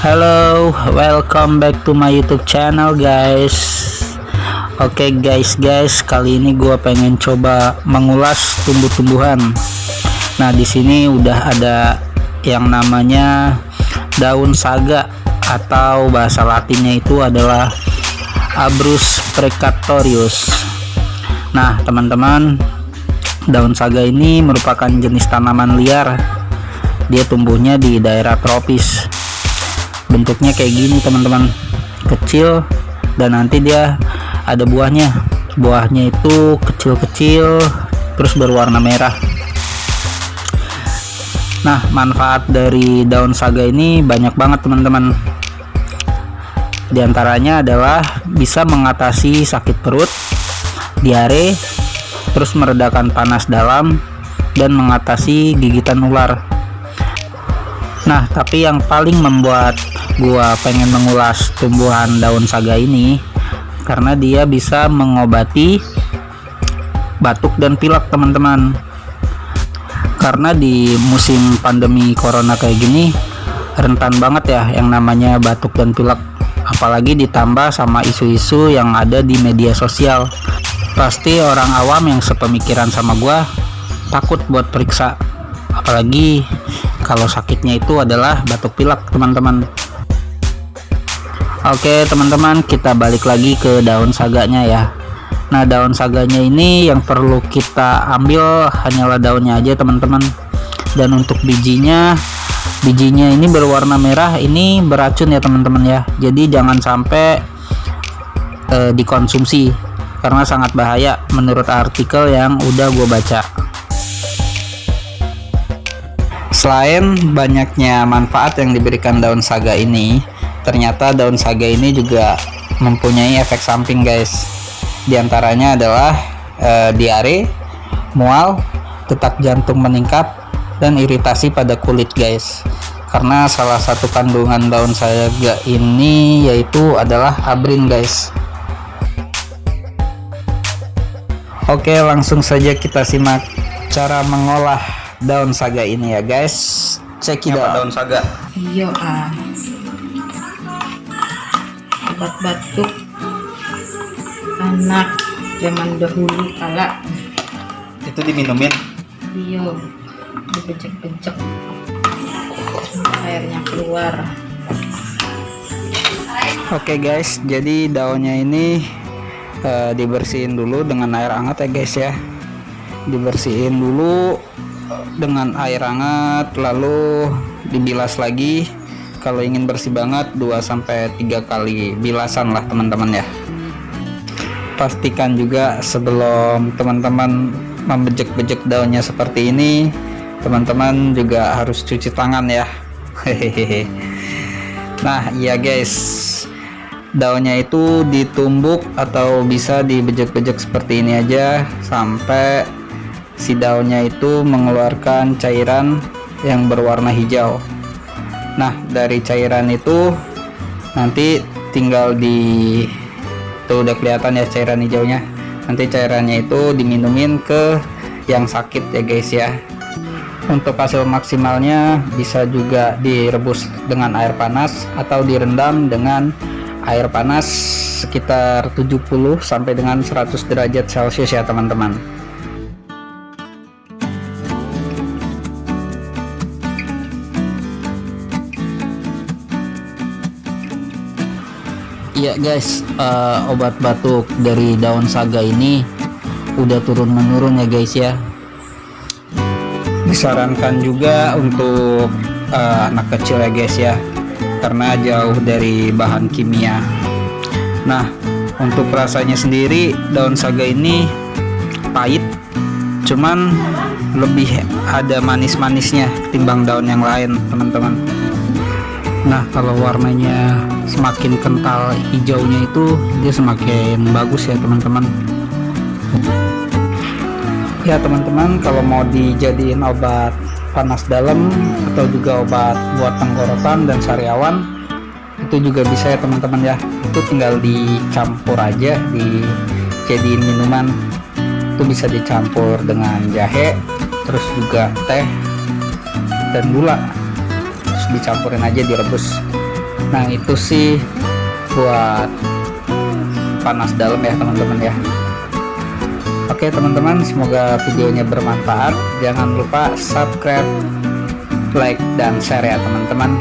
Hello, welcome back to my YouTube channel guys. Oke guys, kali ini gua pengen coba mengulas tumbuh-tumbuhan. Nah, di sini udah ada yang namanya daun saga atau bahasa latinnya itu adalah Abrus precatorius. Nah, teman-teman, daun saga ini merupakan jenis tanaman liar. Dia tumbuhnya di daerah tropis. Bentuknya kayak gini teman-teman, kecil, dan nanti dia ada buahnya itu kecil-kecil terus berwarna merah. Nah, manfaat dari daun saga ini banyak banget teman-teman. Di antaranya adalah bisa mengatasi sakit perut, diare, terus meredakan panas dalam, dan mengatasi gigitan ular. Nah, tapi yang paling membuat gua pengen mengulas tumbuhan daun saga ini karena dia bisa mengobati batuk dan pilek teman-teman. Karena di musim pandemi corona kayak gini rentan banget ya yang namanya batuk dan pilek, apalagi ditambah sama isu-isu yang ada di media sosial. Pasti orang awam yang sepemikiran sama gua takut buat periksa, apalagi kalau sakitnya itu adalah batuk pilek teman-teman. Oke teman-teman, kita balik lagi ke daun saganya ya. Nah, daun saganya ini yang perlu kita ambil hanyalah daunnya aja teman-teman. Dan untuk bijinya ini berwarna merah, ini beracun ya teman-teman ya. Jadi jangan sampai dikonsumsi karena sangat bahaya menurut artikel yang udah gue baca. Selain banyaknya manfaat yang diberikan daun saga ini, ternyata daun saga ini juga mempunyai efek samping guys. Di antaranya adalah diare, mual, detak jantung meningkat, dan iritasi pada kulit guys. Karena salah satu kandungan daun saga ini yaitu adalah abrin guys. Oke, langsung saja kita simak cara mengolah daun saga ini ya guys. Cek it out. Daun saga. Iya obat batuk anak zaman dahulu kala. Itu diminumin. Iya, dibejek-bejek airnya keluar. Oke guys, jadi daunnya ini dibersihin dulu dengan air hangat ya guys ya. Dibersihin dulu dengan air hangat, lalu dibilas lagi. Kalau ingin bersih banget 2-3 kali bilasan lah teman-teman ya. Pastikan juga sebelum teman-teman membejek-bejek daunnya seperti ini, teman-teman juga harus cuci tangan ya. Hehehe. Nah iya guys, daunnya itu ditumbuk atau bisa dibejek-bejek seperti ini aja sampai si daunnya itu mengeluarkan cairan yang berwarna hijau. Nah, dari cairan itu nanti tinggal tuh udah kelihatan ya cairan hijaunya. Nanti cairannya itu diminumin ke yang sakit ya guys ya. Untuk hasil maksimalnya bisa juga direbus dengan air panas atau direndam dengan air panas sekitar 70 sampai dengan 100 derajat Celcius ya teman-teman. Iya guys, obat batuk dari daun saga ini udah turun menurun ya guys ya. Disarankan juga untuk anak kecil ya guys ya, karena jauh dari bahan kimia. Nah, untuk rasanya sendiri daun saga ini pahit, cuman lebih ada manis-manisnya ketimbang daun yang lain teman-teman. Nah, kalau warnanya semakin kental hijaunya itu dia semakin bagus ya teman-teman. Ya teman-teman, kalau mau dijadiin obat panas dalam atau juga obat buat tenggorokan dan sariawan itu juga bisa ya teman-teman ya. Itu tinggal dicampur aja, dijadiin minuman. Itu bisa dicampur dengan jahe, terus juga teh dan gula. Terus dicampurin aja, direbus. Nah itu sih buat panas dalam ya teman-teman ya. Oke teman-teman, semoga videonya bermanfaat. Jangan lupa subscribe, like, dan share ya teman-teman.